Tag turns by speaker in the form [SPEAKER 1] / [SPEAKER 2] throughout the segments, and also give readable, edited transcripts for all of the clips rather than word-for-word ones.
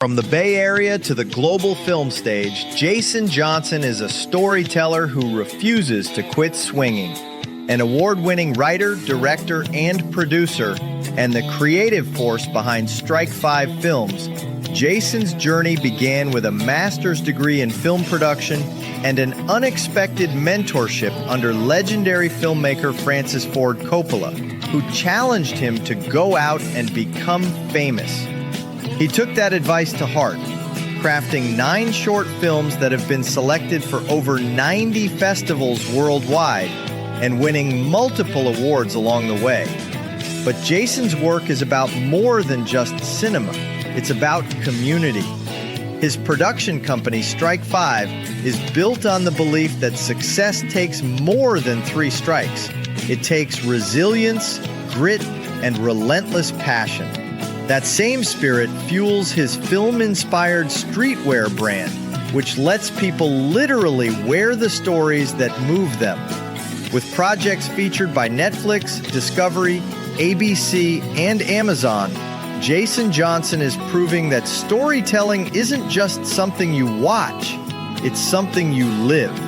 [SPEAKER 1] From the Bay Area to the global film stage, Jason Johnson is a storyteller who refuses to quit swinging. An award-winning writer, director, and producer, and the creative force behind Strike 5 Films, Jason's journey began with a master's degree in film production and an unexpected mentorship under legendary filmmaker Francis Ford Coppola, who challenged him to go out and become famous. He took that advice to heart, crafting 9 short films that have been selected for over 90 festivals worldwide and winning multiple awards along the way. But Jason's work is about more than just cinema. It's about community. His production company, Strike 5, is built on the belief that success takes more than 3 strikes. It takes resilience, grit, and relentless passion. That same spirit fuels his film-inspired streetwear brand, which lets people literally wear the stories that move them. With projects featured by Netflix, Discovery, ABC, and Amazon, Jason Johnson is proving that storytelling isn't just something you watch, it's something you live.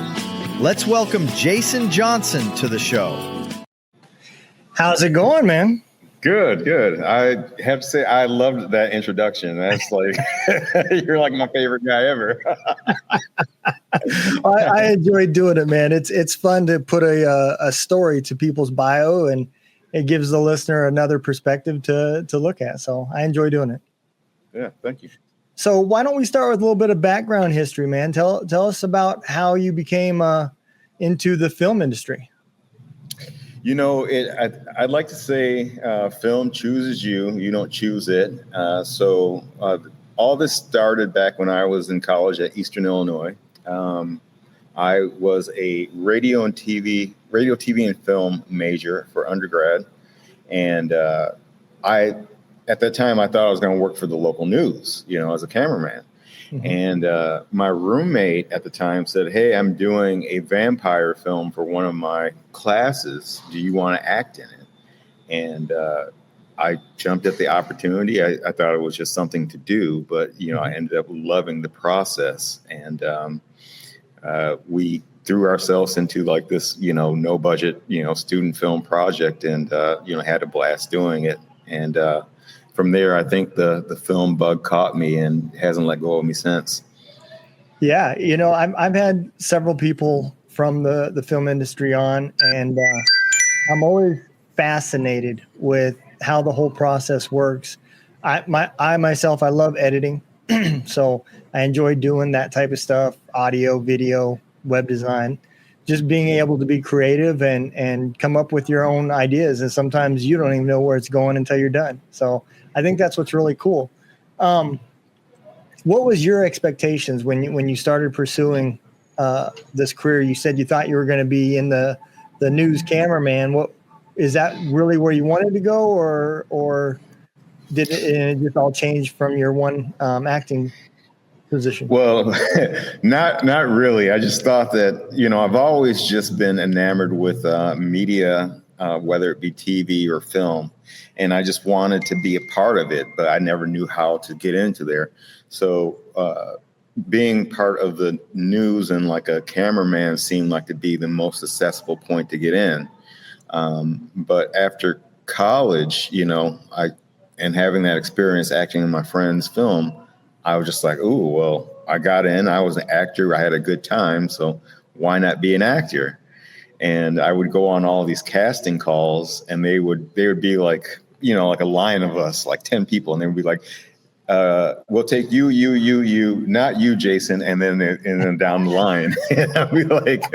[SPEAKER 1] Let's welcome Jason Johnson to the show. How's it going, man?
[SPEAKER 2] Good. I have to say, I loved that introduction. That's like, you're like my favorite guy ever.
[SPEAKER 3] I enjoy doing it, man. It's fun to put a story to people's bio, and it gives the listener another perspective to look at. So I enjoy doing it.
[SPEAKER 2] Yeah, thank you.
[SPEAKER 3] So why don't we start with a little bit of background history, man? Tell us about how you became into the film industry.
[SPEAKER 2] You know, I'd like to say film chooses you. You don't choose it. So all this started back when I was in college at Eastern Illinois. I was a radio, TV and film major for undergrad. And at that time, I thought I was going to work for the local news, as a cameraman. Mm-hmm. And my roommate at the time said, "Hey, I'm doing a vampire film for one of my classes. Do you want to act in it?" And I jumped at the opportunity. I thought it was just something to do, but, I ended up loving the process. And we threw ourselves into like this, no budget, student film project, and, had a blast doing it. And from there, I think the film bug caught me and hasn't let go of me since.
[SPEAKER 3] Yeah. I've had several people from the film industry on, and I'm always fascinated with how the whole process works. I myself, I love editing. So I enjoy doing that type of stuff, audio, video, web design, just being able to be creative and come up with your own ideas. And sometimes you don't even know where it's going until you're done. So I think that's what's really cool. What was your expectations when you started pursuing this career? You said you thought you were going to be in the news cameraman. What is that really where you wanted to go, or did it just all change from your one acting position?
[SPEAKER 2] Well, not really. I just thought that, I've always just been enamored with media, whether it be TV or film. And I just wanted to be a part of it, but I never knew how to get into there. So being part of the news and like a cameraman seemed like to be the most accessible point to get in. But after college, and having that experience acting in my friend's film, I was just like, "Ooh, well, I got in. I was an actor. I had a good time. So why not be an actor?" And I would go on all these casting calls, and they would be like, like a line of us, like 10 people. And they would be like, "We'll take you, not you, Jason." And then down the line, and I'd be like,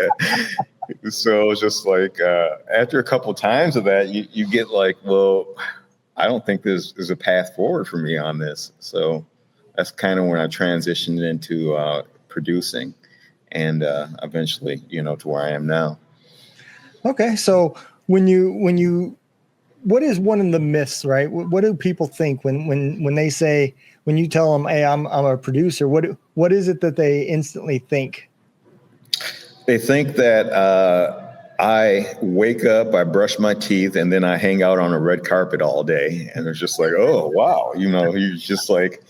[SPEAKER 2] so it's just like, after a couple of times of that, you get like, well, I don't think there's a path forward for me on this. So that's kind of when I transitioned into producing, and eventually, to where I am now. Okay.
[SPEAKER 3] So when you, what is one of the myths, right? What do people think when they say, when you tell them, "Hey, I'm a producer," what is it that they instantly think?
[SPEAKER 2] They think that I wake up, I brush my teeth, and then I hang out on a red carpet all day. And it's just like, oh, wow. You're just like,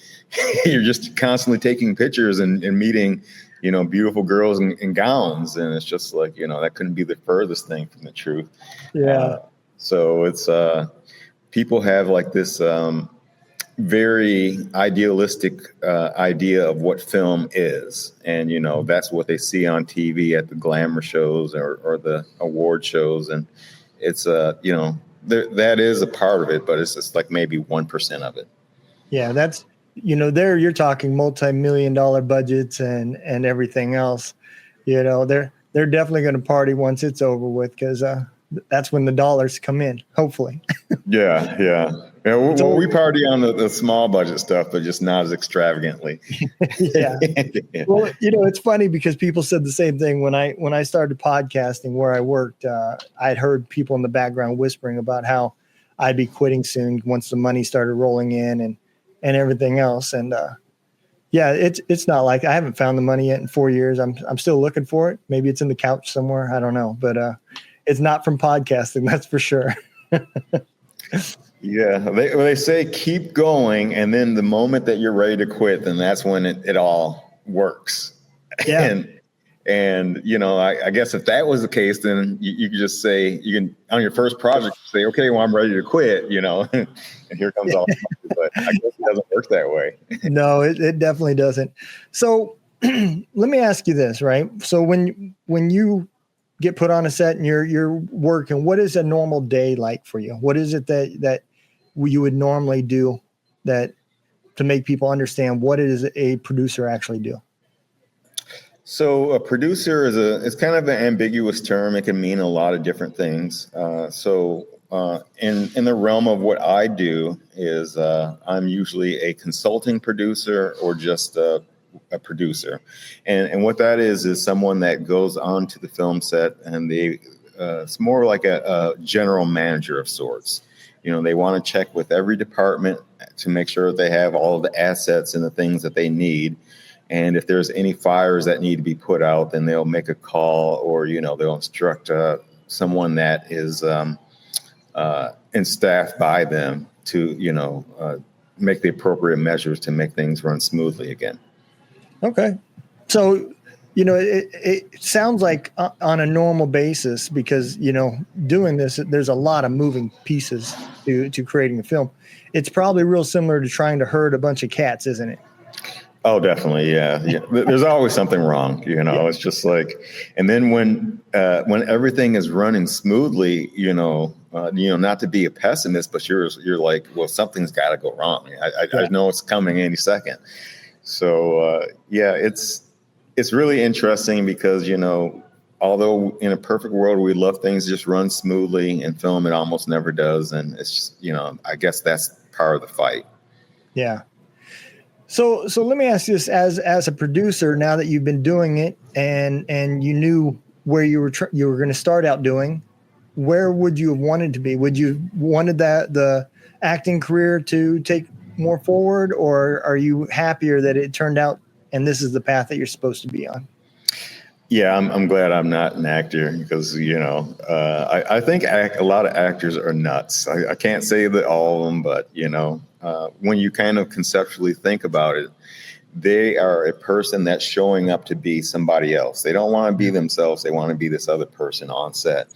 [SPEAKER 2] you're just constantly taking pictures and meeting, beautiful girls in gowns. And it's just like, that couldn't be the furthest thing from the truth.
[SPEAKER 3] Yeah.
[SPEAKER 2] So it's, people have like this, very idealistic idea of what film is. And, that's what they see on TV at the glamour shows or the award shows. And it's, that is a part of it, but it's just like maybe 1% of it.
[SPEAKER 3] Yeah, that's, there you're talking multi-million-dollar budgets and everything else. They're definitely going to party once it's over with, because that's when the dollars come in, hopefully.
[SPEAKER 2] Yeah. We party on the small budget stuff, but just not as extravagantly.
[SPEAKER 3] Yeah. Well, it's funny because people said the same thing when I started podcasting where I worked. I'd heard people in the background whispering about how I'd be quitting soon once the money started rolling in and everything else. And yeah, it's not like I haven't found the money yet in 4 years. I'm still looking for it. Maybe it's in the couch somewhere. I don't know, but it's not from podcasting, that's for sure.
[SPEAKER 2] Yeah, they say keep going, and then the moment that you're ready to quit, then that's when it all works.
[SPEAKER 3] Yeah.
[SPEAKER 2] And I guess if that was the case, then you could just say, you can on your first project say, okay, well, I'm ready to quit, and here comes all the money. But I guess it doesn't work that way.
[SPEAKER 3] No, it definitely doesn't. So let me ask you this, right? So when you get put on a set and you're working, what is a normal day like for you? What is it that you would normally do that to make people understand what it is a producer actually do?
[SPEAKER 2] So a producer is kind of an ambiguous term. It can mean a lot of different things. In the realm of what I do is I'm usually a consulting producer or just a producer. And what that is someone that goes onto the film set and it's more like a general manager of sorts. They want to check with every department to make sure they have all of the assets and the things that they need. And if there's any fires that need to be put out, then they'll make a call or, they'll instruct someone that is staffed by them to, make the appropriate measures to make things run smoothly again. Okay.
[SPEAKER 3] So, it sounds like on a normal basis, because, doing this, there's a lot of moving pieces to creating a film. It's probably real similar to trying to herd a bunch of cats, isn't it?
[SPEAKER 2] Oh, definitely. Yeah. There's always something wrong, It's just like, and then when everything is running smoothly, not to be a pessimist, but you're like, well, something's got to go wrong. I know it's coming any second. So, it's really interesting because, although in a perfect world, we love things to just run smoothly, in film, it almost never does. And it's just, I guess that's part of the fight.
[SPEAKER 3] Yeah. So let me ask you this, as a producer, now that you've been doing it and you knew where you were going to start out doing, where would you have wanted to be? Would you wanted the acting career to take more forward, or are you happier that it turned out and this is the path that you're supposed to be on?
[SPEAKER 2] Yeah, I'm glad I'm not an actor because, I think a lot of actors are nuts. I can't say that all of them, but, when you kind of conceptually think about it, they are a person that's showing up to be somebody else. They don't want to be themselves. They want to be this other person on set.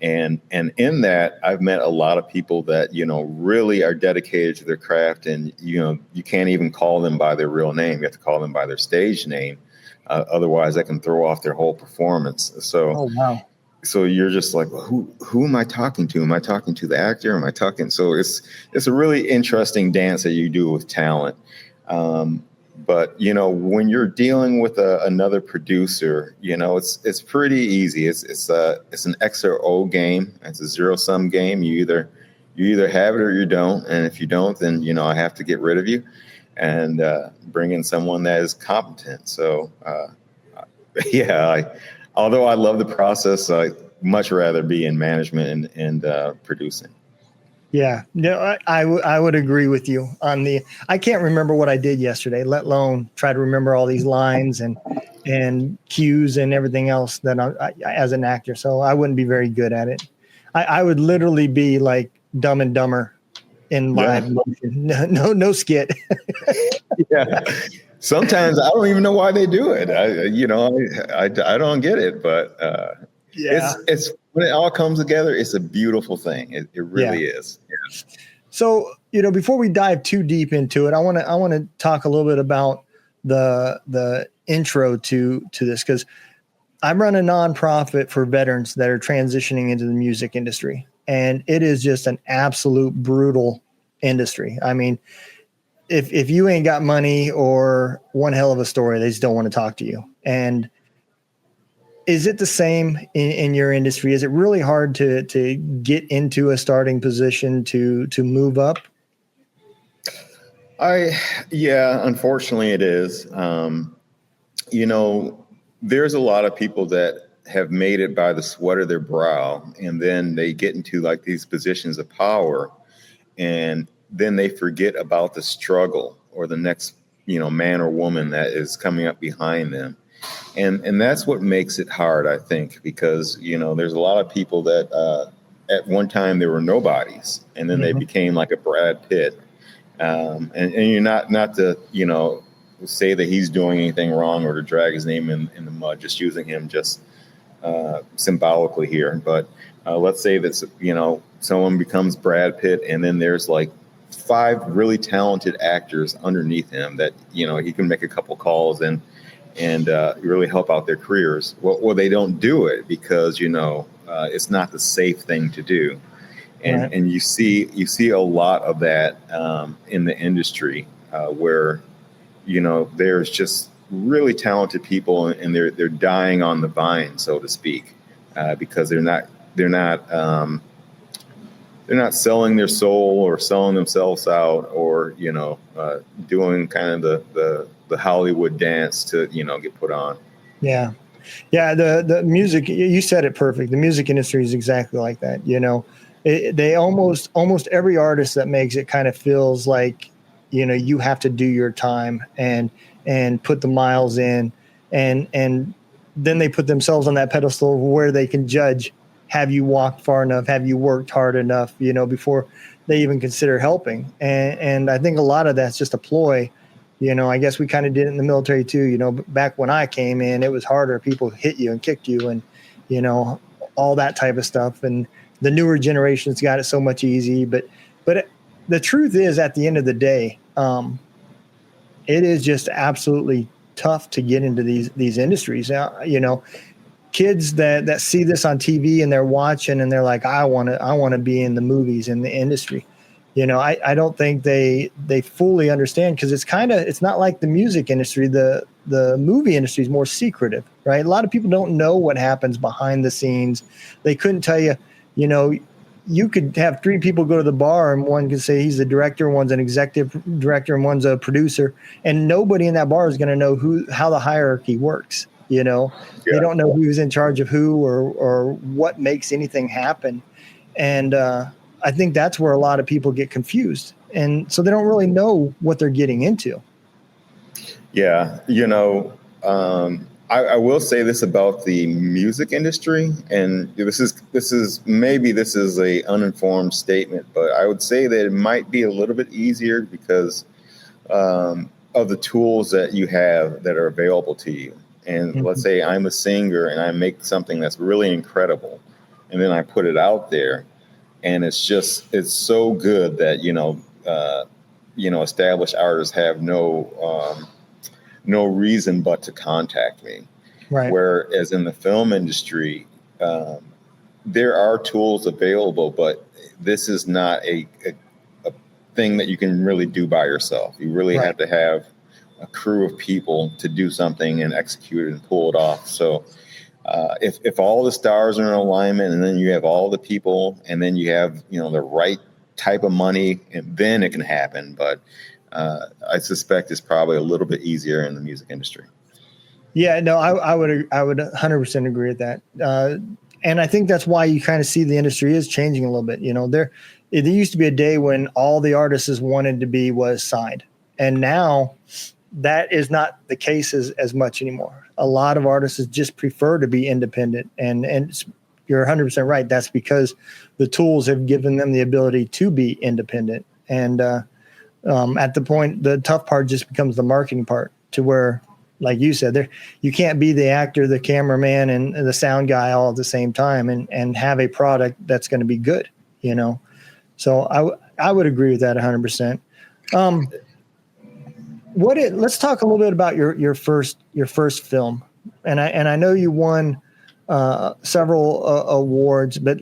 [SPEAKER 2] And in that, I've met a lot of people that, really are dedicated to their craft. And, you can't even call them by their real name. You have to call them by their stage name. Otherwise, that can throw off their whole performance. So,
[SPEAKER 3] oh, wow.
[SPEAKER 2] So you're just like, well, who am I talking to? Am I talking to the actor? Am I talking? So it's a really interesting dance that you do with talent. But, when you're dealing with another producer, it's pretty easy. It's an X or O game. It's a zero-sum game. You either have it or you don't. And if you don't, then, I have to get rid of you and bring in someone that is competent. So, although I love the process, I'd much rather be in management and producing.
[SPEAKER 3] Yeah, no, I would agree with you on I can't remember what I did yesterday, let alone try to remember all these lines and cues and everything else that I as an actor. So I wouldn't be very good at it. I would literally be like Dumb and Dumber in live motion. No skit.
[SPEAKER 2] Yeah. Sometimes I don't even know why they do it. I don't get it, but it's when it all comes together, it's a beautiful thing. It really is. Yeah.
[SPEAKER 3] So, before we dive too deep into it, I want to talk a little bit about the intro to this, because I run a nonprofit for veterans that are transitioning into the music industry, and it is just an absolute brutal industry. I mean, if you ain't got money or one hell of a story, they just don't want to talk to you. And is it the same in your industry? Is it really hard to get into a starting position to move up?
[SPEAKER 2] Unfortunately it is. There's a lot of people that have made it by the sweat of their brow, and then they get into like these positions of power, and then they forget about the struggle or the next, man or woman that is coming up behind them. And that's what makes it hard, I think, because, there's a lot of people that at one time they were nobodies, and then they became like a Brad Pitt. And you're not to, say that he's doing anything wrong or to drag his name in the mud, just using him just symbolically here. But let's say that, someone becomes Brad Pitt, and then there's like 5 really talented actors underneath him that, he can make a couple calls and really help out their careers. Well, they don't do it because, it's not the safe thing to do. And you see a lot of that in the industry where, there's just really talented people, and they're dying on the vine, so to speak, because they're not selling their soul or selling themselves out, or doing kind of the Hollywood dance to get put on.
[SPEAKER 3] Yeah. The music, you said it perfect. The music industry is exactly like that. They almost every artist that makes it kind of feels like, you have to do your time and put the miles in, and then they put themselves on that pedestal where they can judge, have you walked far enough? Have you worked hard enough, before they even consider helping? And I think a lot of that's just a ploy. I guess we kind of did it in the military too. Back when I came in, it was harder. People hit you and kicked you and, all that type of stuff. And the newer generations got it so much easy. But the truth is, at the end of the day, it is just absolutely tough to get into these industries. Kids that see this on TV and they're watching and they're like, I want to be in the movies, in the industry. I don't think they fully understand, because it's not like the music industry. The movie industry is more secretive, right? A lot of people don't know what happens behind the scenes. They couldn't tell you, you could have 3 people go to the bar, and one could say he's the director, one's an executive director, and one's a producer, and nobody in that bar is going to know how the hierarchy works. They don't know who's in charge of who or what makes anything happen. And I think that's where a lot of people get confused. And so they don't really know what they're getting into.
[SPEAKER 2] Yeah. I will say this about the music industry, and this is a uninformed statement, but I would say that it might be a little bit easier because of the tools that you have that are available to you. And let's say I'm a singer and I make something that's really incredible, and then I put it out there, and it's so good that established artists have no reason but to contact me. Right. Whereas in the film industry, there are tools available, but this is not a thing that you can really do by yourself. You really have to have a crew of people to do something and execute it and pull it off. So if all the stars are in alignment, and then you have all the people, and then you have the right type of money, and then it can happen. But I suspect it's probably a little bit easier in the music industry.
[SPEAKER 3] Yeah, no, I would 100% agree with that. And I think that's why you kind of see the industry is changing a little bit. There used to be a day when all the artists wanted to be was signed. And now that is not the case as much anymore. A lot of artists just prefer to be independent. And you're 100% right. That's because the tools have given them the ability to be independent. And at the point, the tough part just becomes the marketing part, to where, like you said, you can't be the actor, the cameraman, and the sound guy all at the same time and have a product that's going to be good, you know? So I would agree with that 100%. Let's talk a little bit about your first film. And I know you won several awards, but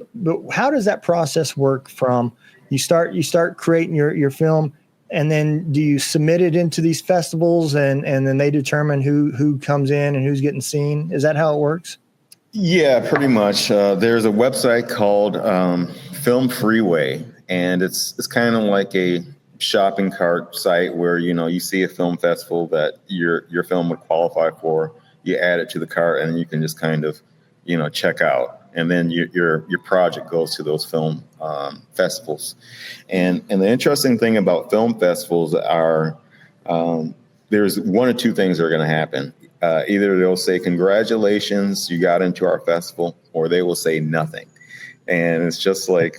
[SPEAKER 3] how does that process work from you start creating your film, and then do you submit it into these festivals and then they determine who comes in and who's getting seen? Is that how it works?
[SPEAKER 2] Yeah, pretty much. There's a website called Film Freeway, and it's kind of like a shopping cart site where, you know, you see a film festival that your film would qualify for, you add it to the cart, and you can just kind of, you know, check out. And then your project goes to those film festivals. And the interesting thing about film festivals are there's one or two things that are going to happen. Either they'll say, congratulations, you got into our festival, or they will say nothing. And it's just like,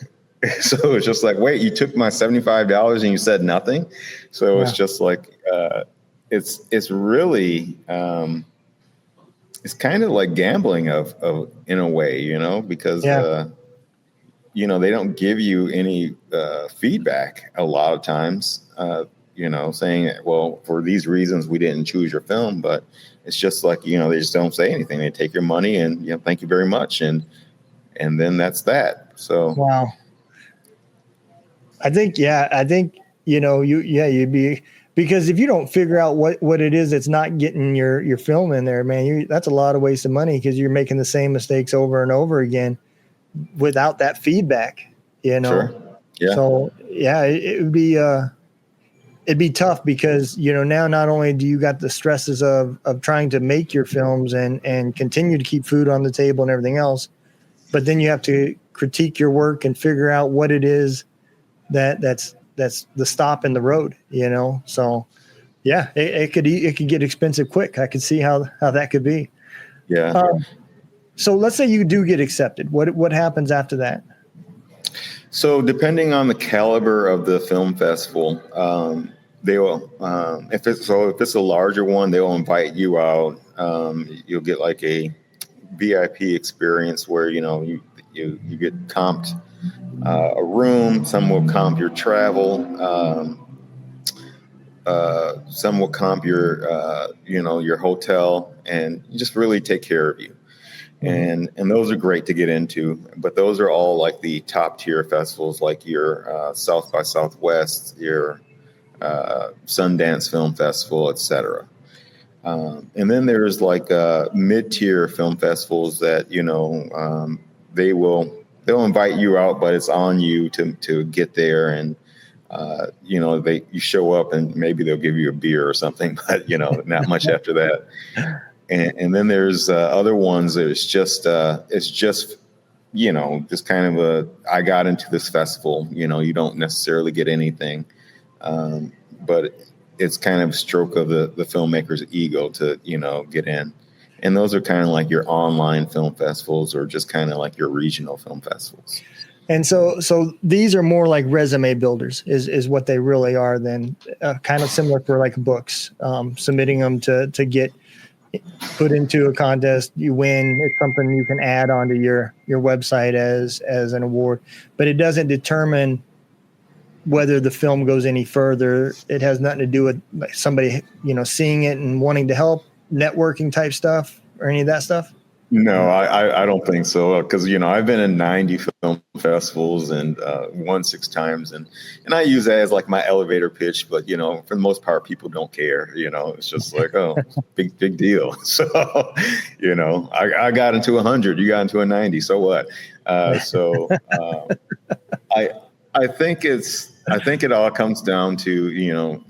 [SPEAKER 2] so it's just like, wait, you took my $75 and you said nothing. So yeah. It's just like, it's really, it's kind of like gambling of in a way, you know, because, you know, they don't give you any feedback a lot of times, you know, saying, well, for these reasons, we didn't choose your film. But it's just like, you know, they just don't say anything. They take your money and, you know, thank you very much. And then that's that. So,
[SPEAKER 3] wow. I think, you know, you'd be, because if you don't figure out what it is that's not getting your film in there, man, that's a lot of waste of money, because you're making the same mistakes over and over again without that feedback, you know?
[SPEAKER 2] Sure. Yeah.
[SPEAKER 3] So yeah, it'd be tough, because, you know, now not only do you got the stresses of trying to make your films and continue to keep food on the table and everything else, but then you have to critique your work and figure out what it is that's the stop in the road, you know? So yeah, it could get expensive quick. I could see how that could be.
[SPEAKER 2] Yeah.
[SPEAKER 3] So let's say you do get accepted. What happens after that?
[SPEAKER 2] So depending on the caliber of the film festival, they will, if it's a larger one, they will invite you out. You'll get like a VIP experience where, you know, you get comped a room. Some will comp your travel. Some will comp your, you know, your hotel, and just really take care of you. And those are great to get into, but those are all like the top tier festivals, like your South by Southwest, your Sundance Film Festival, etc. And then there's like mid-tier film festivals that, you know, they'll invite you out, but it's on you to get there. And, you know, you show up and maybe they'll give you a beer or something, but, you know, not much after that. And then there's other ones that it's just, you know, just kind of I got into this festival, you know, you don't necessarily get anything. But it's kind of a stroke of the filmmaker's ego to, you know, get in. And those are kind of like your online film festivals, or just kind of like your regional film festivals.
[SPEAKER 3] And so these are more like resume builders is what they really are, then kind of similar for like books, submitting them to get put into a contest. You win. It's something you can add onto your website as an award, but it doesn't determine whether the film goes any further. It has nothing to do with like somebody, you know, seeing it and wanting to help, networking type stuff, or any of that stuff.
[SPEAKER 2] No, I don't think so. Because, you know, I've been in 90 film festivals and won 6 times. And I use that as like my elevator pitch. But, you know, for the most part, people don't care. You know, it's just like, oh, big deal. So, you know, I got into 100. You got into a 90. So what? I think it all comes down to, you know,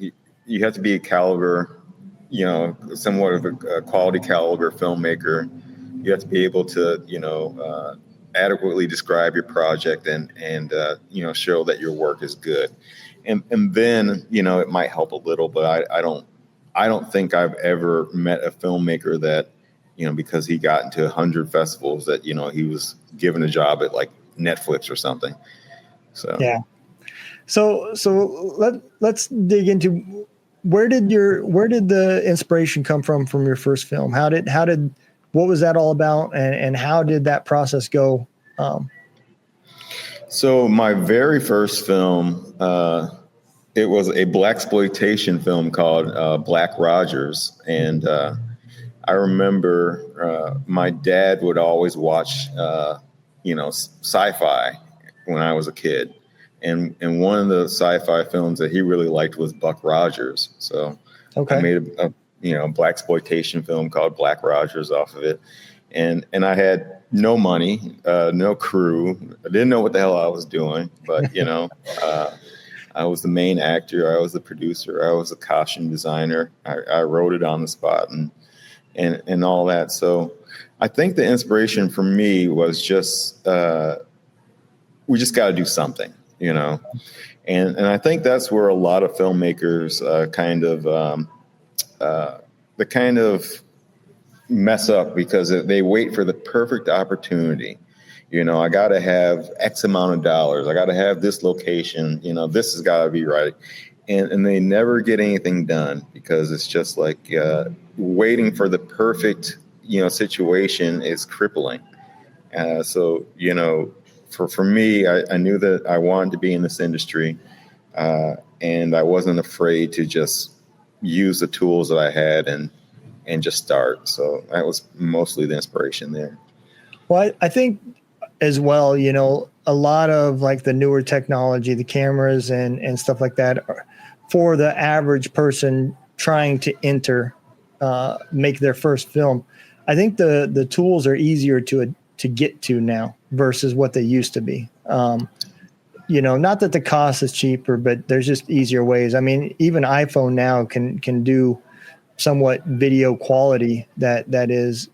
[SPEAKER 2] you have to be a caliber, you know, somewhat of a quality caliber filmmaker. You have to be able to, you know, adequately describe your project and you know, show that your work is good. And then, you know, it might help a little, but I don't think I've ever met a filmmaker that, you know, because he got into 100 festivals that, you know, he was given a job at like Netflix or something. So,
[SPEAKER 3] yeah. Let's dig into where did the inspiration come from your first film? What was that all about, and how did that process go?
[SPEAKER 2] So my very first film, it was a blaxploitation film called Black Rogers, and I remember my dad would always watch, sci-fi when I was a kid, and one of the sci-fi films that he really liked was Buck Rogers. So I made a blaxploitation film called Black Rogers off of it, and I had no money, no crew. I didn't know what the hell I was doing, but I was the main actor, I was the producer, I was the costume designer. I wrote it on the spot and all that. So I think the inspiration for me was just we just got to do something, and I think that's where a lot of filmmakers they kind of mess up, because they wait for the perfect opportunity. I got to have X amount of dollars. I got to have this location. This has got to be right. And they never get anything done, because it's just like waiting for the perfect, situation is crippling. So for me, I knew that I wanted to be in this industry, and I wasn't afraid to just use the tools that I had and just start. So that was mostly the inspiration there.
[SPEAKER 3] Well, I think as well, a lot of like the newer technology, the cameras and stuff like that, for the average person trying to make their first film, I think the tools are easier to get to now versus what they used to be. Not that the cost is cheaper, but there's just easier ways. I mean, even iPhone now can do somewhat video quality that is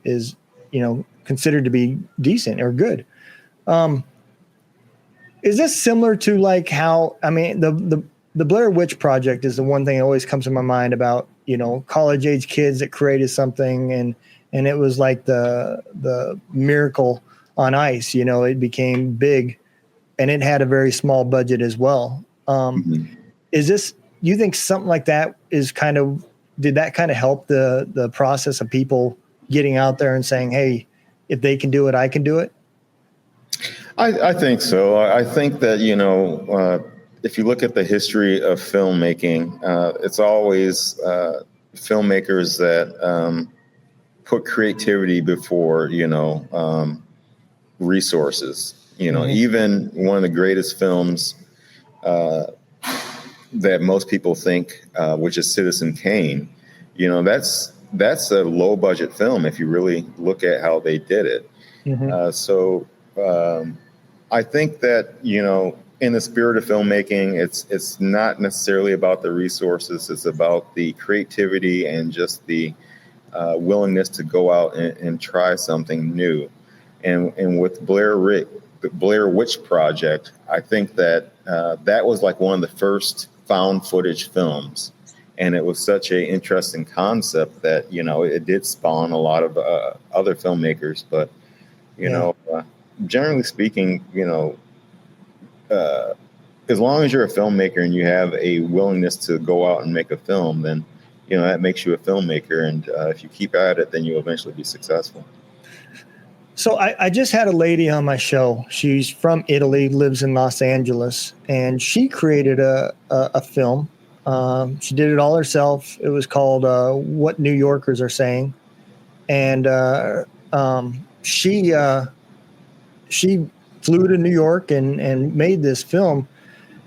[SPEAKER 3] considered to be decent or good. Is this similar to like how, I mean, the Blair Witch Project is the one thing that always comes to my mind about, college age kids that created something and it was like the miracle on ice, it became big and it had a very small budget as well. You think something like that did that kind of help the process of people getting out there and saying, hey, if they can do it, I can do it?
[SPEAKER 2] I think so. I think that, if you look at the history of filmmaking, it's always filmmakers that put creativity before, resources. Even one of the greatest films that most people think, which is Citizen Kane, that's a low budget film if you really look at how they did it. So I think that, in the spirit of filmmaking, it's not necessarily about the resources. It's about the creativity and just the willingness to go out and try something new. And with Blair Witch Project, I think that that was like one of the first found footage films. And it was such an interesting concept that, it did spawn a lot of other filmmakers. But, generally speaking, as long as you're a filmmaker and you have a willingness to go out and make a film, then, that makes you a filmmaker. And if you keep at it, then you'll eventually be successful.
[SPEAKER 3] So I just had a lady on my show. She's from Italy, lives in Los Angeles, and she created a film. She did it all herself. It was called What New Yorkers Are Saying. And she flew to New York and made this film.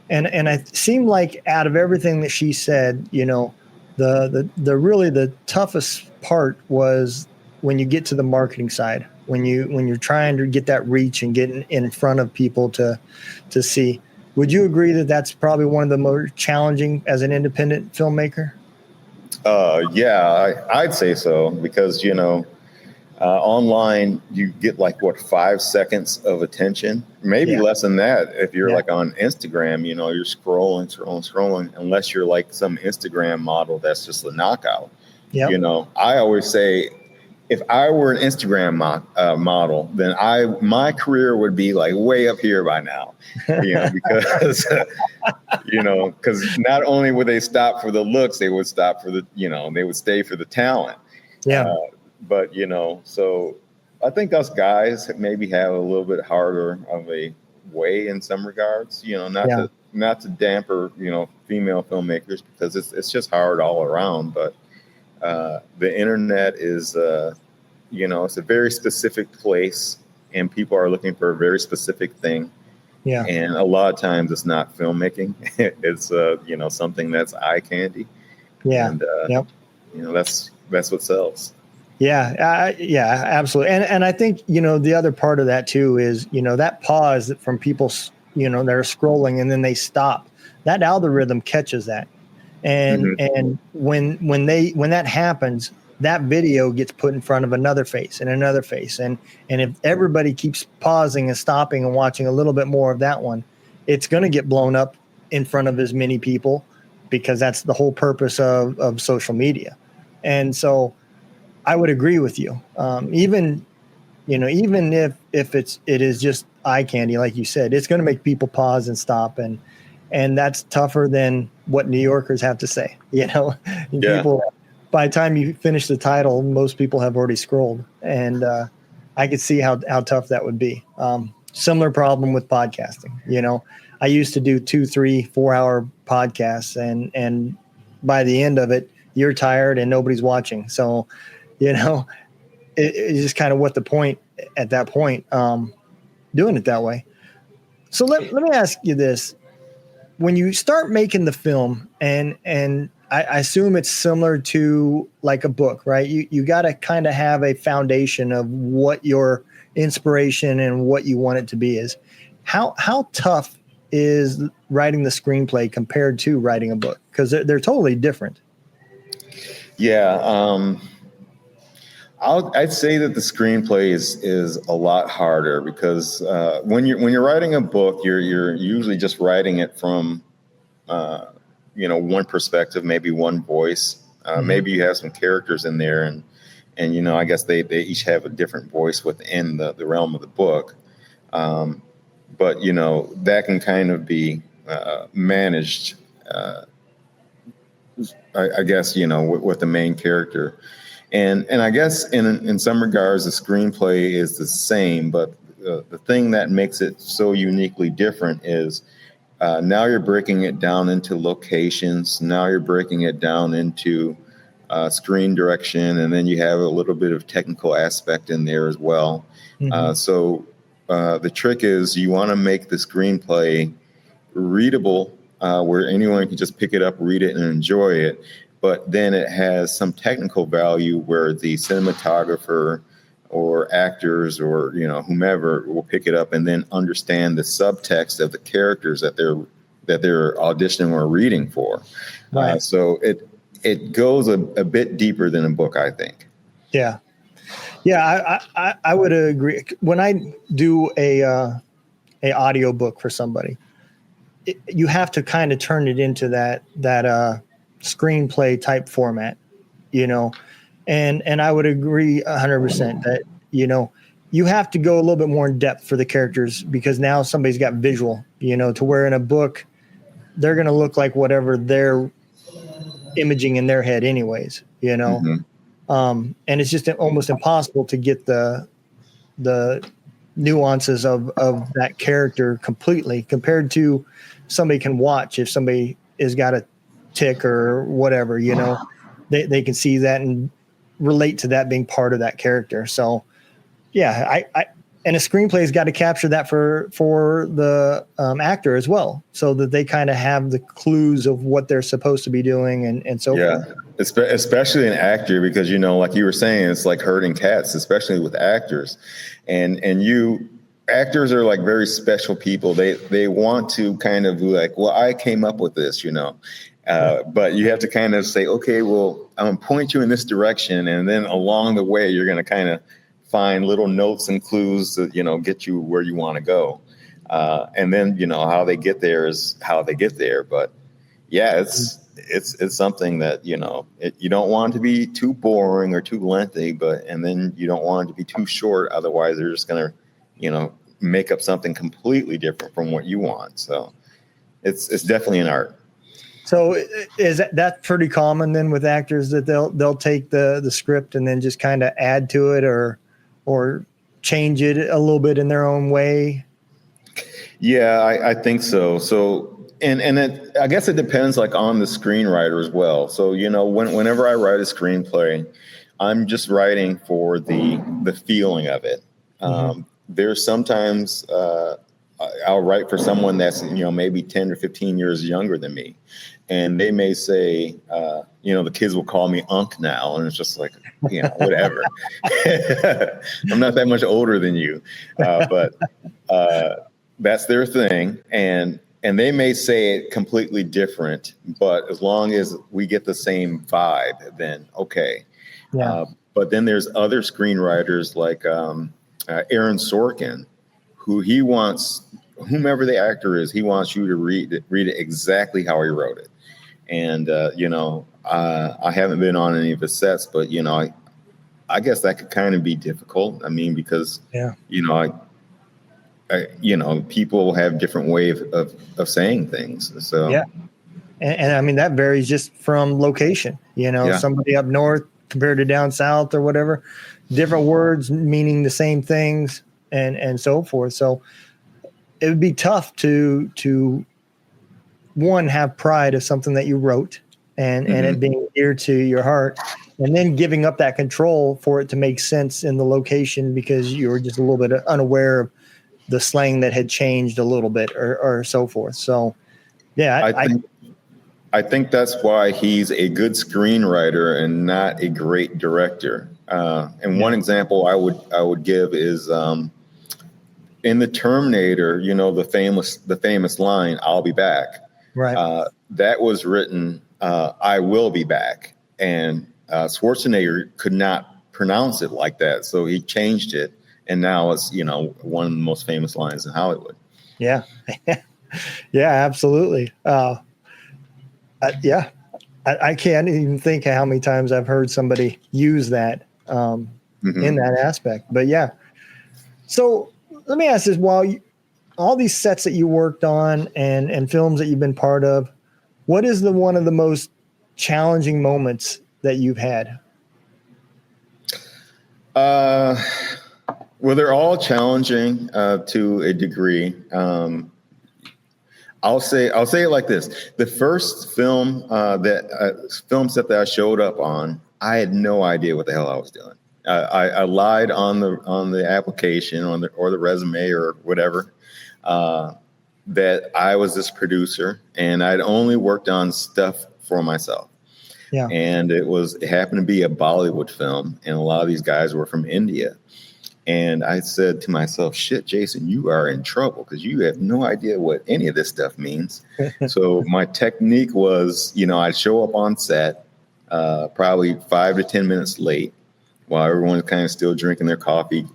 [SPEAKER 3] And it seemed like out of everything that she said, the really the toughest part was when you get to the marketing side, when you're trying to get that reach and get in front of people to see. Would you agree that that's probably one of the more challenging as an independent filmmaker?
[SPEAKER 2] Yeah, I'd say so, because, online you get 5 seconds of attention, maybe less than that. If you're on Instagram, you're scrolling, unless you're like some Instagram model that's just a knockout. I always say, if I were an Instagram model, then my career would be like way up here by now, because because not only would they stop for the looks, they would stop for they would stay for the talent.
[SPEAKER 3] Yeah.
[SPEAKER 2] But so I think us guys maybe have a little bit harder of a way in some regards. Not to damper female filmmakers, because it's just hard all around. But the internet is it's a very specific place, and people are looking for a very specific thing.
[SPEAKER 3] Yeah.
[SPEAKER 2] And a lot of times it's not filmmaking. It's something that's eye candy.
[SPEAKER 3] Yeah.
[SPEAKER 2] And
[SPEAKER 3] yep.
[SPEAKER 2] That's what sells.
[SPEAKER 3] Yeah. Yeah, absolutely. And I think, the other part of that too is, that pause from people, they're scrolling and then they stop. That algorithm catches that. And when that happens, that video gets put in front of another face and another face. And if everybody keeps pausing and stopping and watching a little bit more of that one, it's going to get blown up in front of as many people, because that's the whole purpose of social media. And so I would agree with you. Even if it is just eye candy, like you said, it's going to make people pause and stop. And that's tougher than what New Yorkers have to say. People, by the time you finish the title, most people have already scrolled, and I could see how tough that would be. Similar problem with podcasting. I used to do 2, 3, 4 hour podcasts, and by the end of it, you're tired and nobody's watching. So, it's just kind of what the point at that point, doing it that way. So let me ask you this. When you start making the film, and I assume it's similar to like a book, right? You got to kind of have a foundation of what your inspiration and what you want it to be is. How tough is writing the screenplay compared to writing a book? Because they're totally different.
[SPEAKER 2] Yeah. I'd say that the screenplay is a lot harder, because when you're writing a book, you're usually just writing it from one perspective, maybe one voice. Maybe you have some characters in there, and I guess they each have a different voice within the realm of the book. But that can kind of be managed. I guess with the main character. And I guess in some regards, the screenplay is the same, but the thing that makes it so uniquely different is now you're breaking it down into locations. Now you're breaking it down into screen direction, and then you have a little bit of technical aspect in there as well. So the trick is you want to make the screenplay readable, where anyone can just pick it up, read it, and enjoy it. But then it has some technical value where the cinematographer or actors or whomever will pick it up and then understand the subtext of the characters that they're auditioning or reading for. Right. So it goes a bit deeper than a book, I think.
[SPEAKER 3] Yeah. I would agree. When I do a audio book for somebody, you have to kind of turn it into that screenplay type format, and I would agree 100% that, you have to go a little bit more in depth for the characters, because now somebody's got visual, to where in a book, they're going to look like whatever they're imaging in their head anyways, and it's just almost impossible to get the nuances of that character completely, compared to somebody can watch. If somebody has got a tick or whatever, they can see that and relate to that being part of that character. So yeah, and a screenplay has got to capture that for the actor as well, so that they kind of have the clues of what they're supposed to be doing and so forth.
[SPEAKER 2] Especially an actor, because like you were saying, it's like herding cats, especially with actors, and actors are like very special people. They want to kind of be like, well, I came up with this, but you have to kind of say, okay, well, I'm going to point you in this direction. And then along the way, you're going to kind of find little notes and clues that, get you where you want to go. And then, how they get there is how they get there. But, Yeah, it's something that, you don't want it to be too boring or too lengthy, and then you don't want it to be too short. Otherwise, they're just going to, make up something completely different from what you want. So it's definitely an art.
[SPEAKER 3] So is that pretty common then with actors, that they'll take the script and then just kind of add to it or change it a little bit in their own way?
[SPEAKER 2] Yeah, I think so. So, and I guess it depends like on the screenwriter as well. So, whenever I write a screenplay, I'm just writing for the feeling of it. There's sometimes I'll write for someone that's, maybe 10 or 15 years younger than me. And they may say, the kids will call me Unc now. And it's just like, whatever. I'm not that much older than you. But that's their thing. And they may say it completely different. But as long as we get the same vibe, then okay.
[SPEAKER 3] Yeah.
[SPEAKER 2] But then there's other screenwriters like Aaron Sorkin, who he wants, whomever the actor is, he wants you to read it exactly how he wrote it. And, I haven't been on any of his sets, but, I guess that could kind of be difficult. I mean, because, people have different ways of saying things. So,
[SPEAKER 3] yeah. And I mean, that varies just from location, somebody up north compared to down south or whatever, different words meaning the same things and so forth. So it would be tough to one, have pride of something that you wrote and it being dear to your heart, and then giving up that control for it to make sense in the location because you were just a little bit unaware of the slang that had changed a little bit or so forth. So, yeah,
[SPEAKER 2] I think that's why he's a good screenwriter and not a great director. And one example I would give is in the Terminator, the famous line, "I'll be back."
[SPEAKER 3] Right.
[SPEAKER 2] That was written, "I will be back," and Schwarzenegger could not pronounce it like that, so he changed it, and now it's one of the most famous lines in Hollywood.
[SPEAKER 3] Yeah, yeah, absolutely. I can't even think how many times I've heard somebody use that in that aspect. But yeah, so let me ask this: while all these sets that you worked on and films that you've been part of, what is one of the most challenging moments that you've had?
[SPEAKER 2] Well, they're all challenging to a degree. I'll say it like this: the first film film set that I showed up on, I had no idea what the hell I was doing. I lied on the application or the resume or whatever that I was this producer and I'd only worked on stuff for myself.
[SPEAKER 3] Yeah.
[SPEAKER 2] And it happened to be a Bollywood film, and a lot of these guys were from India. And I said to myself, shit, Jason, you are in trouble because you have no idea what any of this stuff means. So my technique was, I'd show up on set probably 5 to 10 minutes late while everyone's kind of still drinking their coffee,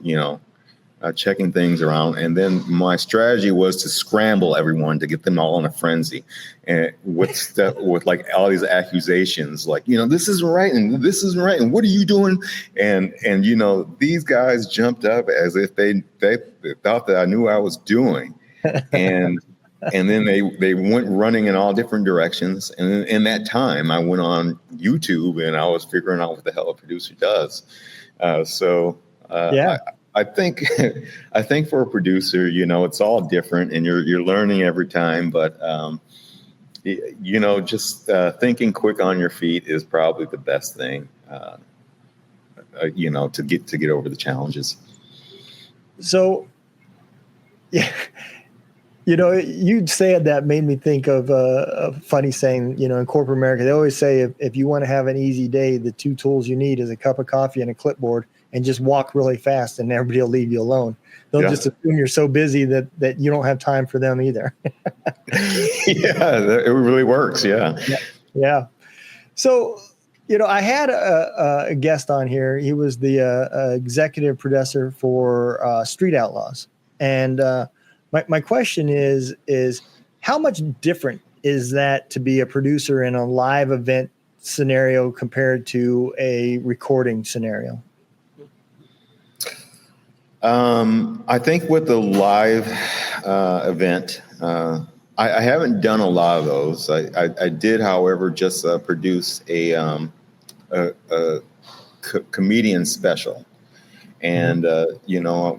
[SPEAKER 2] checking things around. And then my strategy was to scramble everyone to get them all in a frenzy and with like all these accusations, like, this isn't right. And this isn't right. And what are you doing? And these guys jumped up as if they thought that I knew what I was doing. And then they went running in all different directions. And in that time I went on YouTube and I was figuring out what the hell a producer does. I think for a producer, it's all different and you're learning every time. But, just thinking quick on your feet is probably the best thing, to get over the challenges.
[SPEAKER 3] So, yeah, you said that made me think of a funny saying, in corporate America. They always say if you want to have an easy day, the two tools you need is a cup of coffee and a clipboard. And just walk really fast and everybody will leave you alone. They'll just assume you're so busy that you don't have time for them either.
[SPEAKER 2] Yeah, it really works. Yeah.
[SPEAKER 3] Yeah. So, I had a guest on here. He was the executive producer for Street Outlaws. And my question is how much different is that to be a producer in a live event scenario compared to a recording scenario?
[SPEAKER 2] I think with the live event, I haven't done a lot of those. I did, however, just produce a comedian special. And,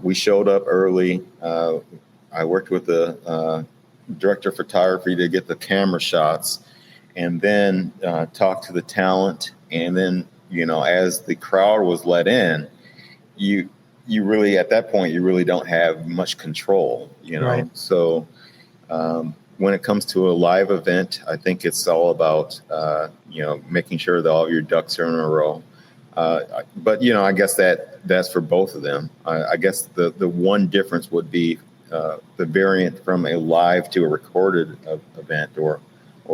[SPEAKER 2] we showed up early. I worked with the director of photography to get the camera shots, and then talked to the talent. And then, as the crowd was let in, you really, at that point, you really don't have much control,
[SPEAKER 3] Right.
[SPEAKER 2] So when it comes to a live event, I think it's all about, making sure that all your ducks are in a row. But, I guess that's for both of them. I guess the one difference would be the variant from a live to a recorded event or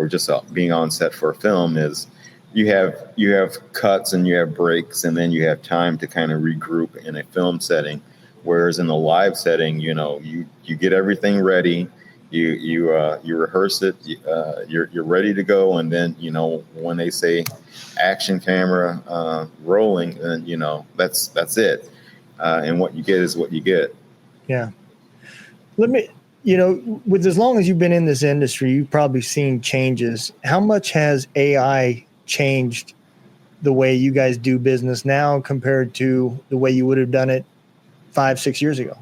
[SPEAKER 2] just being on set for a film is you have cuts and you have breaks, and then you have time to kind of regroup in a film setting. Whereas in a live setting, you get everything ready. You rehearse it. You're ready to go, and then when they say action camera rolling, then that's it. And what you get is what you get.
[SPEAKER 3] Yeah. Let me, with as long as you've been in this industry, you've probably seen changes. How much has AI changed the way you guys do business now compared to the way you would have done it 5-6 years ago?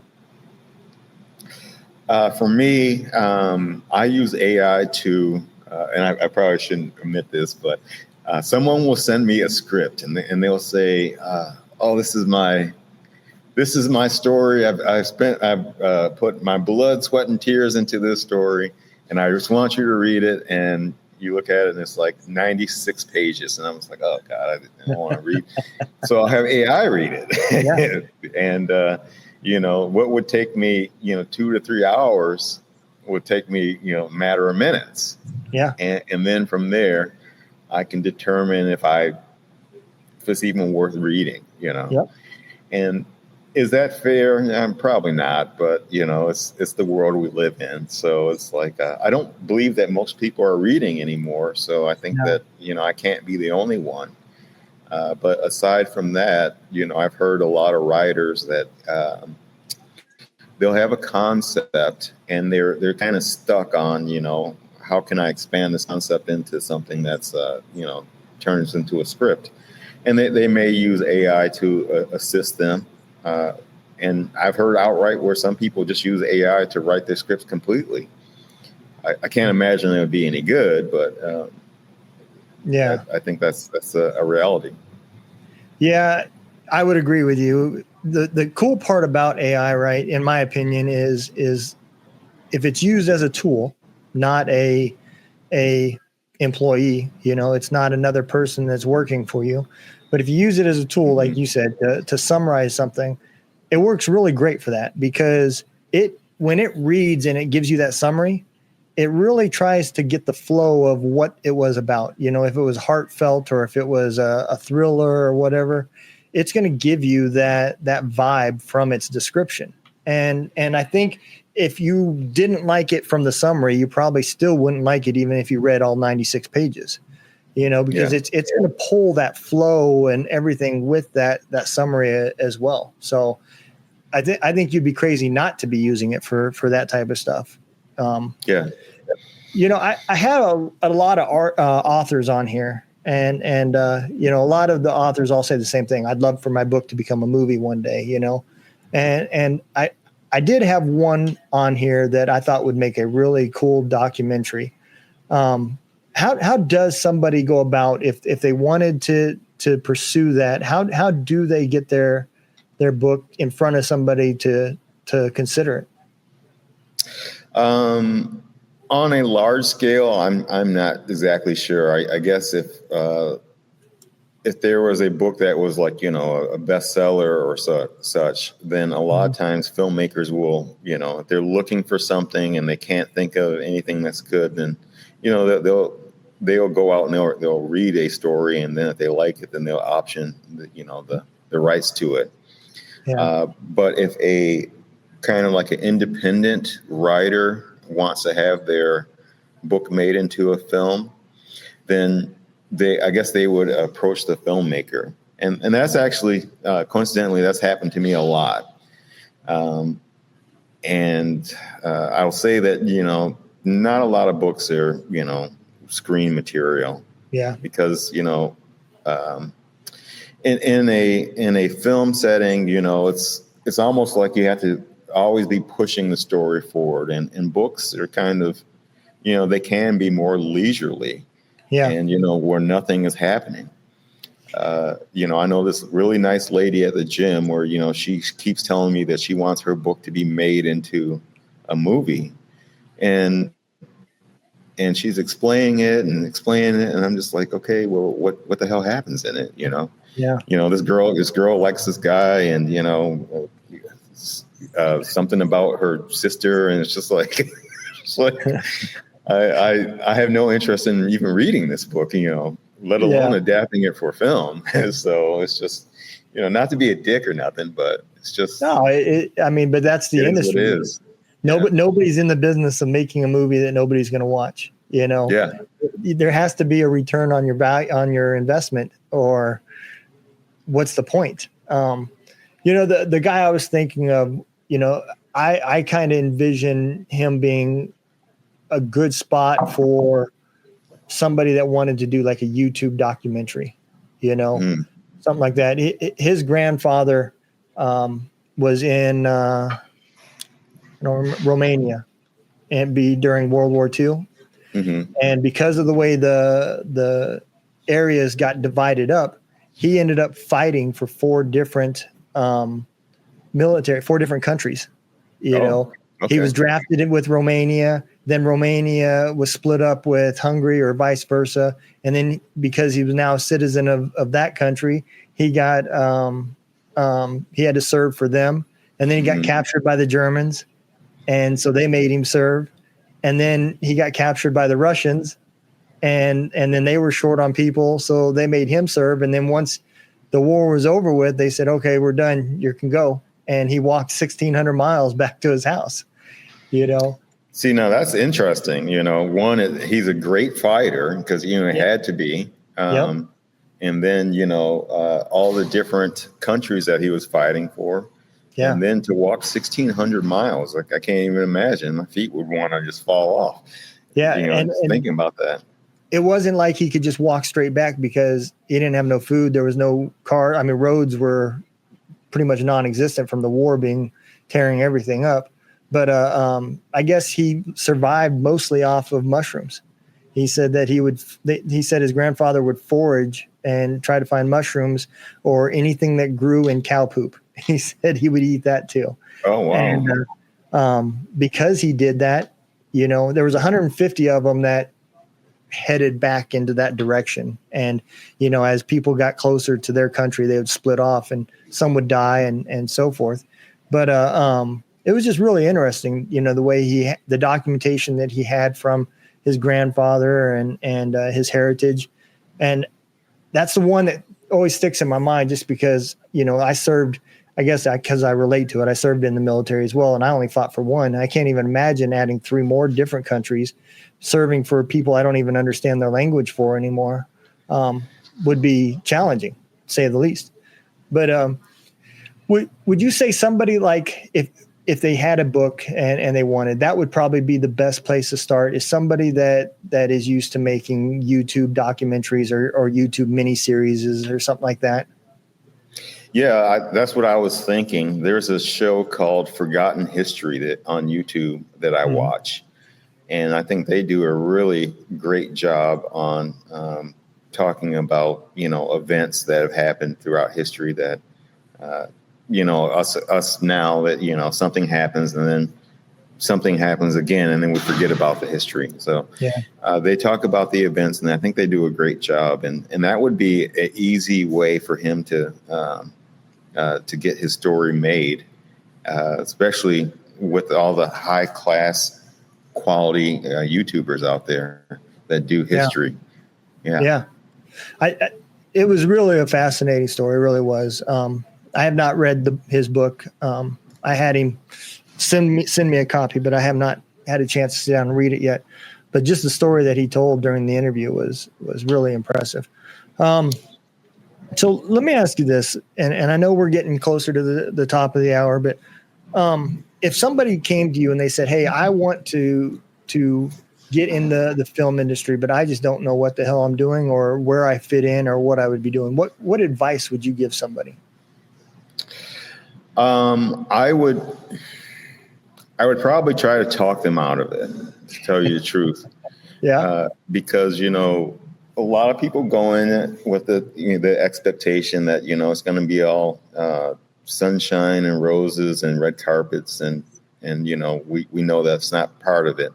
[SPEAKER 2] For me, I use AI to, and I probably shouldn't admit this, but someone will send me a script and they'll say, "Oh, this is my story. I've put my blood, sweat, and tears into this story, and I just want you to read it." And you look at it, and it's like 96 pages, and I'm just like, "Oh God, I don't want to read." So I'll have AI read it, yeah. And what would take me 2 to 3 hours would take me a matter of minutes.
[SPEAKER 3] Yeah,
[SPEAKER 2] and then from there, I can determine if it's even worth reading.
[SPEAKER 3] Yep.
[SPEAKER 2] And is that fair? Probably not, but it's the world we live in. So it's like I don't believe that most people are reading anymore. So I think that I can't be the only one. But aside from that, I've heard a lot of writers that they'll have a concept and they're kind of stuck on how can I expand this concept into something that's turns into a script, and they may use AI to assist them. And I've heard outright where some people just use AI to write their scripts completely. I can't imagine it would be any good, but yeah, I think that's a reality.
[SPEAKER 3] Yeah, I would agree with you. The cool part about AI, right, in my opinion, is if it's used as a tool, not a employee. It's not another person that's working for you. But if you use it as a tool, like you said, to summarize something, it works really great for that, because when it reads and it gives you that summary, it really tries to get the flow of what it was about. If it was heartfelt or if it was a thriller or whatever, it's going to give you that vibe from its description. And I think if you didn't like it from the summary, you probably still wouldn't like it even if you read all 96 pages. Because it's going to pull that flow and everything with that summary as well. So I think you'd be crazy not to be using it for that type of stuff.
[SPEAKER 2] Yeah.
[SPEAKER 3] I had a lot of authors on here, and a lot of the authors all say the same thing. I'd love for my book to become a movie one day, and I did have one on here that I thought would make a really cool documentary. How does somebody go about if they wanted to pursue that? How do they get their book in front of somebody to consider it?
[SPEAKER 2] On a large scale, I'm not exactly sure. I guess if there was a book that was like a bestseller or such, then a lot of times filmmakers will if they're looking for something and they can't think of anything that's good, then they'll go out and they'll read a story, and then if they like it, then they'll option the rights to it. Yeah. But if a kind of like an independent writer wants to have their book made into a film, then I guess they would approach the filmmaker. And that's actually, coincidentally, that's happened to me a lot. And I'll say that, not a lot of books are, screen material.
[SPEAKER 3] Yeah.
[SPEAKER 2] Because, in a film setting, it's almost like you have to always be pushing the story forward. And books are kind of, they can be more leisurely.
[SPEAKER 3] Yeah.
[SPEAKER 2] And, where nothing is happening. I know this really nice lady at the gym where, she keeps telling me that she wants her book to be made into a movie. And she's explaining it. And I'm just like, okay, well, what the hell happens in it?
[SPEAKER 3] Yeah.
[SPEAKER 2] This girl likes this guy and, something about her sister. And it's just like, I have no interest in even reading this book, let alone adapting it for film. So it's just, not to be a dick or nothing, but it's just.
[SPEAKER 3] No, but that's the industry.
[SPEAKER 2] It is.
[SPEAKER 3] Nobody's in the business of making a movie that nobody's going to watch.
[SPEAKER 2] Yeah.
[SPEAKER 3] There has to be a return on your value, on your investment, or what's the point? The guy I was thinking of, I kind of envision him being a good spot for somebody that wanted to do like a YouTube documentary, something like that. His grandfather was in Romania and during World War II. Mm-hmm. And because of the way the areas got divided up, he ended up fighting for four different countries. Okay. He was drafted in with Romania. Then Romania was split up with Hungary or vice versa. And then because he was now a citizen of that country, he got he had to serve for them. And then he got captured by the Germans. And so they made him serve. And then he got captured by the Russians. And then they were short on people. So they made him serve. And then once the war was over with, they said, okay, we're done. You can go. And he walked 1,600 miles back to his house, See,
[SPEAKER 2] now that's interesting. One, he's a great fighter because, he had to be. And then, all the different countries that he was fighting for. Yeah. And then to walk 1,600 miles, like I can't even imagine. My feet would want to just fall off.
[SPEAKER 3] Yeah.
[SPEAKER 2] And thinking about that.
[SPEAKER 3] It wasn't like he could just walk straight back because he didn't have no food. There was no car. I mean, roads were pretty much non-existent from the war tearing everything up. But I guess he survived mostly off of mushrooms. He said that he said his grandfather would forage and try to find mushrooms or anything that grew in cow poop. He said he would eat that too.
[SPEAKER 2] Oh, wow.
[SPEAKER 3] And because he did that, there was 150 of them that headed back into that direction. And, as people got closer to their country, they would split off and some would die and so forth. But it was just really interesting, the way the documentation that he had from his grandfather and his heritage. And that's the one that always sticks in my mind just because, I served, I guess because I relate to it. I served in the military as well, and I only fought for one. I can't even imagine adding 3 more different countries, serving for people I don't even understand their language for anymore. Would be challenging, to say the least. But would you say somebody like if they had a book and they wanted, that would probably be the best place to start, is somebody that is used to making YouTube documentaries or YouTube miniseries or something like that?
[SPEAKER 2] Yeah, that's what I was thinking. There's a show called Forgotten History on YouTube that I watch. And I think they do a really great job on talking about, events that have happened throughout history that, us now that, something happens and then something happens again and then we forget about the history. So they talk about the events and I think they do a great job. And that would be an easy way for him to get his story made, especially with all the high class quality YouTubers out there that do history. Yeah. It was really a fascinating story. It really was. I have not read his book. I had him send me a copy, but I have not had a chance to sit down and read it yet.
[SPEAKER 3] but just the story that he told during the interview was really impressive. So let me ask you this, and I know we're getting closer to the top of the hour, but if somebody came to you and they said, "Hey, I want to get in the film industry, but I just don't know what the hell I'm doing or where I fit in or what I would be doing," what advice would you give somebody?
[SPEAKER 2] I would probably try to talk them out of it, to tell you the truth.
[SPEAKER 3] Yeah.
[SPEAKER 2] Because, a lot of people go in with the expectation that, it's going to be all sunshine and roses and red carpets. And we know that's not part of it.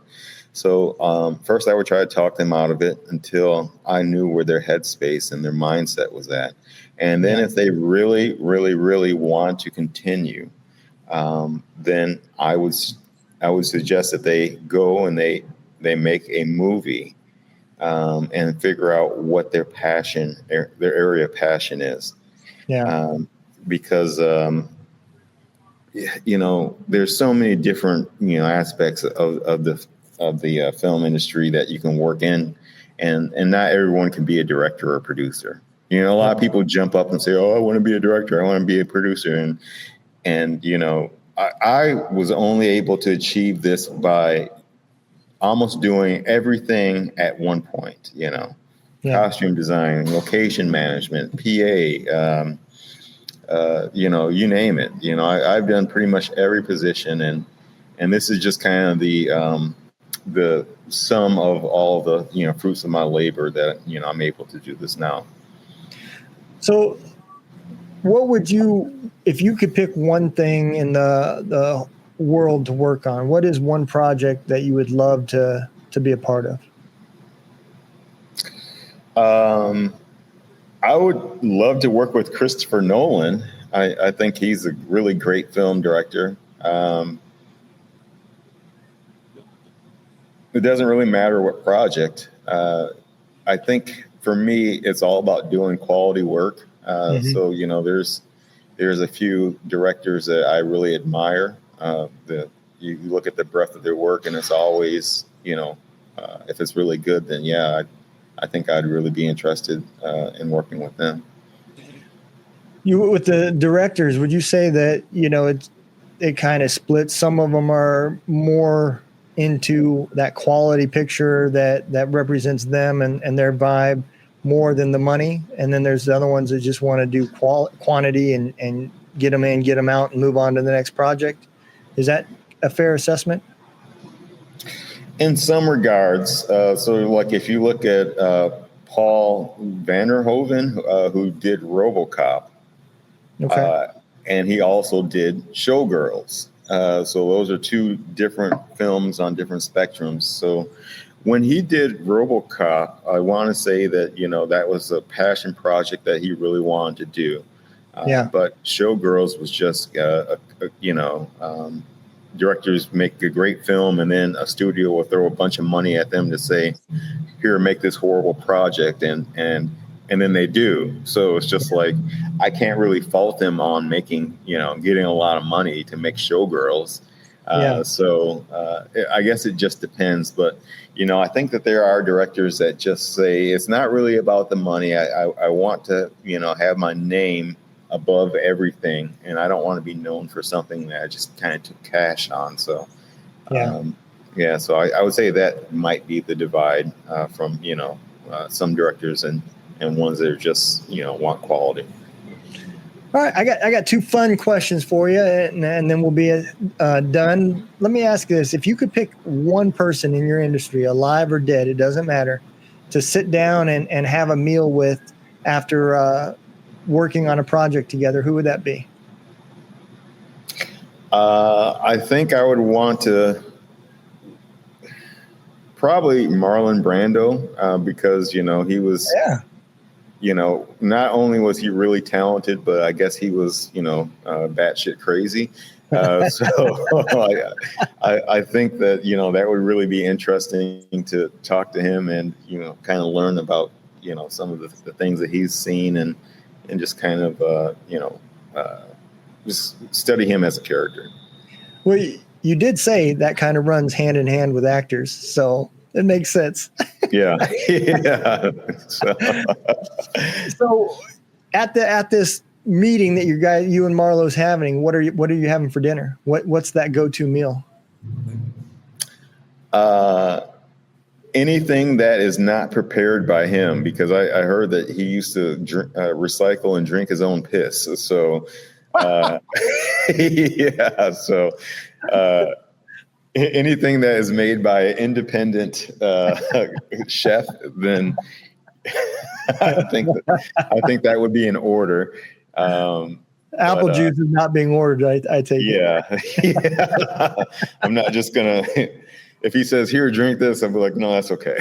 [SPEAKER 2] So first I would try to talk them out of it until I knew where their headspace and their mindset was at. And then if they really, really, really want to continue, then I would suggest that they go and they make a movie and figure out what their passion, their area of passion is.
[SPEAKER 3] Yeah.
[SPEAKER 2] Because there's so many different aspects of the film industry that you can work in, and not everyone can be a director or a producer. A lot of people jump up and say, "Oh, I want to be a director. I want to be a producer," and I was only able to achieve this by almost doing everything at one point. Costume design, location management, PA, you name it. I've done pretty much every position, and this is just kind of the sum of all the fruits of my labor that I'm able to do this now.
[SPEAKER 3] So what would you, if you could pick one thing in the world to work on, what is one project that you would love to be a part of?
[SPEAKER 2] I would love to work with Christopher Nolan. I think he's a really great film director. It doesn't really matter what project. I think for me, it's all about doing quality work. So, there's a few directors that I really admire. You look at the breadth of their work, and it's always, if it's really good, then I think I'd really be interested in working with them.
[SPEAKER 3] With the directors, would you say that it kind of splits? Some of them are more into that quality picture that represents them and their vibe more than the money, and then there's the other ones that just want to do quantity and get them in, get them out, and move on to the next project. Is that a fair assessment?
[SPEAKER 2] In some regards. So like if you look at Paul Vanderhoven, who did RoboCop,
[SPEAKER 3] okay.
[SPEAKER 2] And he also did Showgirls. So those are two different films on different spectrums. So when he did RoboCop, I want to say that, that was a passion project that he really wanted to do. But Showgirls was just, directors make a great film, and then a studio will throw a bunch of money at them to say, "Here, make this horrible project," and then they do. So it's just like, I can't really fault them on making, getting a lot of money to make Showgirls. So I guess it just depends. But, I think that there are directors that just say, it's not really about the money. I want to, have my name above everything, and I don't want to be known for something that I just kind of took cash on. So, so I would say that might be the divide from, some directors and ones that are just, want quality.
[SPEAKER 3] All right, I got two fun questions for you, and then we'll be done. Let me ask you this: if you could pick one person in your industry, alive or dead, it doesn't matter, to sit down and have a meal with after working on a project together, who would that be?
[SPEAKER 2] I think I would want to probably Marlon Brando because, he was, not only was he really talented, but I guess he was, batshit crazy. So I think that, that would really be interesting to talk to him and, kind of learn about, some of the things that he's seen and just kind of, just study him as a character.
[SPEAKER 3] Well, you did say that kind of runs hand in hand with actors. So It makes sense.
[SPEAKER 2] Yeah. Yeah.
[SPEAKER 3] So at this meeting that you and Marlo's having, what are you having for dinner? What's that go-to meal?
[SPEAKER 2] Anything that is not prepared by him, because I heard that he used to recycle and drink his own piss. So, yeah. So, anything that is made by an independent chef, then I think that would be in order.
[SPEAKER 3] Apple juice is not being ordered. I take it.
[SPEAKER 2] Yeah. I'm not just gonna. If he says, "Here, drink this," I'll be like, "No, that's okay."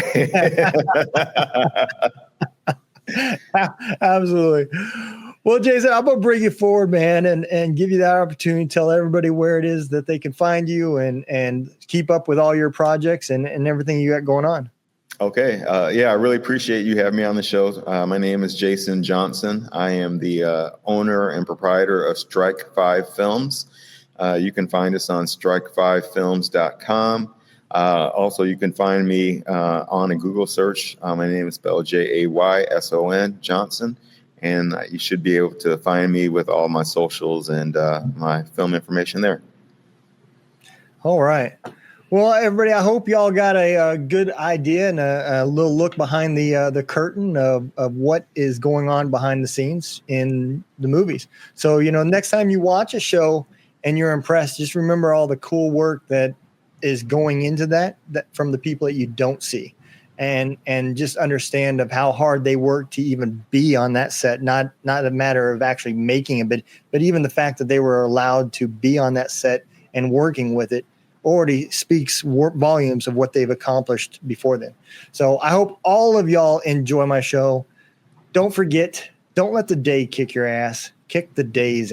[SPEAKER 3] Absolutely. Well, Jason, I'm going to bring you forward, man, and give you that opportunity to tell everybody where it is that they can find you and keep up with all your projects and everything you got going on.
[SPEAKER 2] Okay. Yeah, I really appreciate you having me on the show. My name is Jason Johnson. I am the owner and proprietor of Strike 5 Films. You can find us on strike5films.com. Also, you can find me on a Google search. My name is spelled Jayson Johnson, and you should be able to find me with all my socials and my film information there.
[SPEAKER 3] All right. Well, everybody, I hope y'all got a good idea and a little look behind the curtain of what is going on behind the scenes in the movies. So, next time you watch a show and you're impressed, just remember all the cool work that is going into that from the people that you don't see, and just understand of how hard they work to even be on that set. Not a matter of actually making it, but even the fact that they were allowed to be on that set and working with it already speaks volumes of what they've accomplished before then. So I hope all of y'all enjoy my show. Don't forget, don't let the day kick your ass. Kick the day's